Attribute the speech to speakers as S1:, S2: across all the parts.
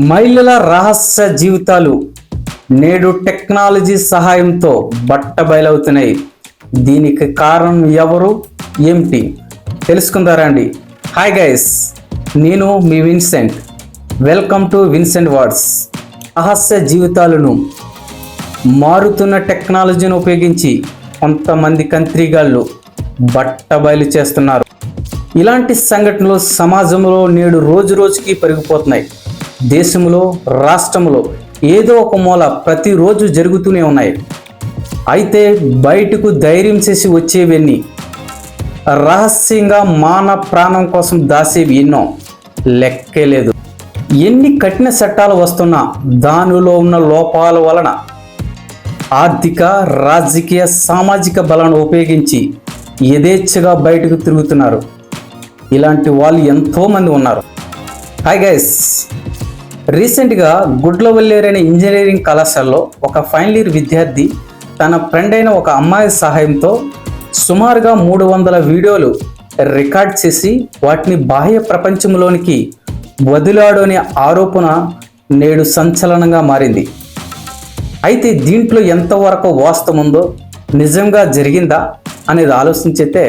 S1: మహిళల రహస్య జీవితాలు నేడు టెక్నాలజీ సహాయంతో బట్టబయలవుతున్నాయి. దీనికి కారణం ఎవరు, ఏమిటి తెలుసుకుందారా అండి? హాయ్ గైస్, నేను మీ Vincent. Welcome to Vincent words. రహస్య జీవితాలను మారుతున్న టెక్నాలజీని ఉపయోగించి కొంతమంది కంత్రిగాళ్ళు బట్టబయలు చేస్తున్నారు. ఇలాంటి సంఘటనలు సమాజంలో నేడు రోజు రోజుకి పెరిగిపోతున్నాయి. దేశంలో, రాష్ట్రంలో ఏదో ఒక మూల ప్రతిరోజు జరుగుతూనే ఉన్నాయి. అయితే బయటకు ధైర్యం చేసి వచ్చేవన్నీ, రహస్యంగా ప్రాణం కోసం దాసేవి ఎన్నో లెక్కే లేదు. ఎన్ని కఠిన చట్టాలు వస్తున్నా దానిలో ఉన్న లోపాల వలన ఆర్థిక, రాజకీయ, సామాజిక బలాన్ని ఉపయోగించి యథేచ్ఛగా బయటకు తిరుగుతున్నారు. ఇలాంటి వాళ్ళు ఎంతోమంది ఉన్నారు. హాయ్ గైస్, రీసెంట్గా గుడ్లవల్లేరు అనే ఇంజనీరింగ్ కళాశాలలో ఒక ఫైనల్ ఇయర్ విద్యార్థి తన ఫ్రెండ్ అయిన ఒక అమ్మాయి సహాయంతో సుమారుగా 300 వీడియోలు రికార్డ్ చేసి వాటిని బాహ్య ప్రపంచంలోనికి వదిలాడు అనే ఆరోపణ నేడు సంచలనంగా మారింది. అయితే దీంట్లో ఎంతవరకు వాస్తవం ఉందో, నిజంగా జరిగిందా అనేది ఆలోచించితే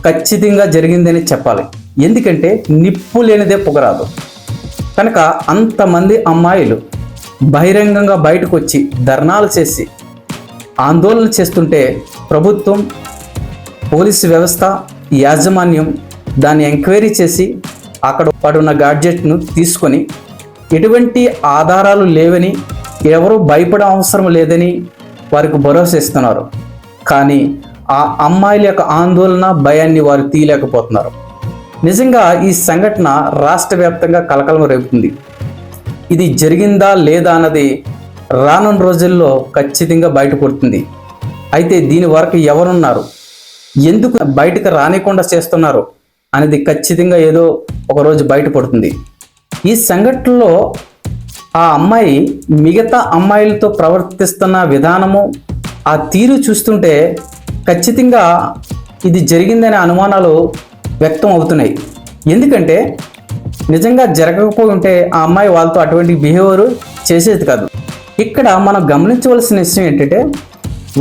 S1: ఖచ్చితంగా జరిగిందని చెప్పాలి. ఎందుకంటే నిప్పు లేనిదే పొగరాదు. కనుక అంతమంది అమ్మాయిలు బహిరంగంగా బయటకు వచ్చి ధర్నాలు చేసి ఆందోళన చేస్తుంటే ప్రభుత్వం, పోలీసు వ్యవస్థ, యాజమాన్యం దాన్ని ఎంక్వైరీ చేసి అక్కడ పడున్న గాడ్జెట్ను తీసుకొని ఎటువంటి ఆధారాలు లేవని, ఎవరు భయపడే అవసరం లేదని వారికి భరోసా ఇస్తున్నారు. కానీ ఆ అమ్మాయిల యొక్క ఆందోళన, భయాన్ని వారు తీయలేకపోతున్నారు. నిజంగా ఈ సంఘటన రాష్ట్ర వ్యాప్తంగా కలకలం రేపుతుంది. ఇది జరిగిందా లేదా అన్నది రానున్న రోజుల్లో ఖచ్చితంగా బయటపడుతుంది. అయితే దీని వరకు ఎవరున్నారు, ఎందుకు బయటకు రానికుండా చేస్తున్నారు అనేది ఖచ్చితంగా ఏదో ఒకరోజు బయటపడుతుంది. ఈ సంఘటనలో ఆ అమ్మాయి మిగతా అమ్మాయిలతో ప్రవర్తిస్తున్న విధానము, ఆ తీరు చూస్తుంటే ఖచ్చితంగా ఇది జరిగిందనే అనుమానాలు వ్యక్తం అవుతున్నాయి. ఎందుకంటే నిజంగా జరగకపోయి ఉంటే ఆ అమ్మాయి వాళ్ళతో అటువంటి బిహేవియర్ చేసేది కాదు. ఇక్కడ మనం గమనించవలసిన విషయం ఏంటంటే,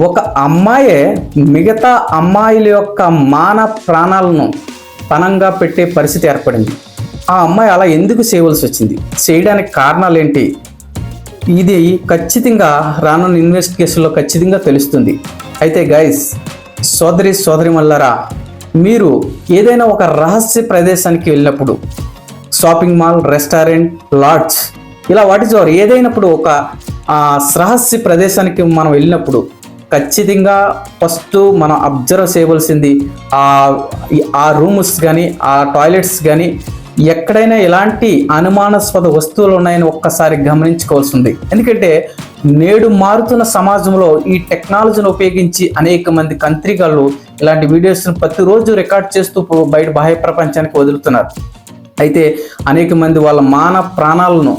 S1: ఒక అమ్మాయే మిగతా అమ్మాయిల యొక్క ప్రాణాలను పణంగా పెట్టే పరిస్థితి ఏర్పడింది. ఆ అమ్మాయి అలా ఎందుకు చేయవలసి వచ్చింది, చేయడానికి కారణాలు ఏంటి, ఇది ఖచ్చితంగా రానున్న ఇన్వెస్టిగేషన్లో ఖచ్చితంగా తెలుస్తుంది. అయితే గైస్, సోదరిమణులారా, మీరు ఏదైనా ఒక రహస్య ప్రదేశానికి వెళ్ళినప్పుడు, షాపింగ్ మాల్, రెస్టారెంట్, లాడ్జ్, ఇలా వాటి ద్వారా ఏదైనప్పుడు ఒక రహస్య ప్రదేశానికి మనం వెళ్ళినప్పుడు ఖచ్చితంగా ఫస్ట్ మనం అబ్జర్వ్ చేయవలసింది ఆ రూమ్స్ కానీ, ఆ టాయిలెట్స్ కానీ, ఎక్కడైనా ఎలాంటి అనుమానాస్పద వస్తువులు ఉన్నాయని ఒక్కసారి గమనించుకోవాల్సింది. ఎందుకంటే నేడు మారుతున్న సమాజంలో ఈ టెక్నాలజీని ఉపయోగించి అనేక మంది కంత్రిగాళ్ళు ఇలాంటి వీడియోస్ను ప్రతిరోజు రికార్డ్ చేస్తూ బాహ్య ప్రపంచానికి వదులుతున్నారు. అయితే అనేక మంది వాళ్ళ ప్రాణాలను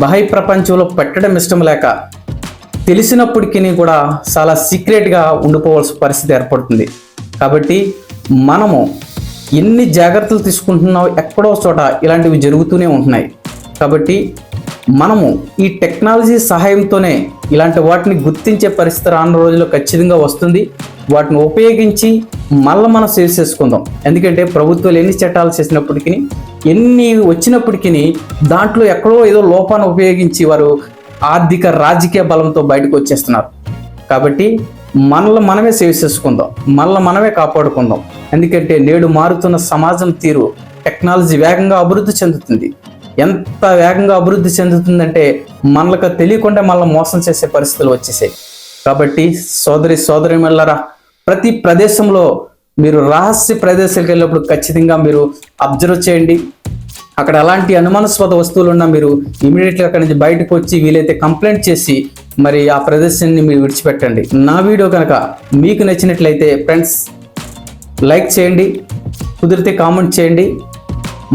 S1: బాహ్య ప్రపంచంలో పెట్టడం ఇష్టం లేక తెలిసినప్పటికీ కూడా చాలా సీక్రెట్గా ఉండిపోవాల్సిన పరిస్థితి ఏర్పడుతుంది. కాబట్టి మనము ఎన్ని జాగ్రత్తలు తీసుకుంటున్నావు, ఎక్కడో చోట ఇలాంటివి జరుగుతూనే ఉంటున్నాయి. కాబట్టి మనము ఈ టెక్నాలజీ సహాయంతోనే ఇలాంటి వాటిని గుర్తించే పరిస్థితి రానున్న రోజుల్లో ఖచ్చితంగా వస్తుంది. వాటిని ఉపయోగించి మనం సేవ్ చేసుకుందాం. ఎందుకంటే ప్రభుత్వాలు ఎన్ని చట్టాలు చేసినప్పటికీ, ఎన్ని వచ్చినప్పటికీ దాంట్లో ఎక్కడో ఏదో లోపాన్ని ఉపయోగించి వారు ఆర్థిక, రాజకీయ బలంతో బయటకు వచ్చేస్తున్నారు. కాబట్టి మనమే సేవ్ చేసుకుందాం, మనమే కాపాడుకుందాం. ఎందుకంటే నేడు మారుతున్న సమాజం తీరు, టెక్నాలజీ వేగంగా అభివృద్ధి చెందుతుంది. ఎంత వేగంగా అభివృద్ధి చెందుతుందంటే మనకు తెలియకుండా మోసం చేసే పరిస్థితులు వచ్చేసాయి. కాబట్టి సోదరిమణులారా, ప్రతి ప్రదేశంలో మీరు రహస్య ప్రదేశాలకు వెళ్ళినప్పుడు ఖచ్చితంగా మీరు అబ్జర్వ్ చేయండి. అక్కడ ఎలాంటి అనుమానాస్పద వస్తువులు ఉన్నా మీరు ఇమీడియట్గా అక్కడి నుంచి బయటకు వచ్చి వీలైతే కంప్లైంట్ చేసి మరి ఆ ప్రదేశాన్ని మీరు విడిచిపెట్టండి. నా వీడియో కనుక మీకు నచ్చినట్లయితే ఫ్రెండ్స్ లైక్ చేయండి, కుదిరితే కామెంట్ చేయండి.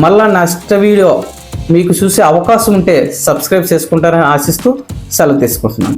S1: మళ్ళా నెక్స్ట్ వీడియో మీకు చూసే అవకాశం ఉంటే సబ్స్క్రైబ్ చేసుకుంటారని ఆశిస్తూ సెలవు తీసుకుంటున్నాను.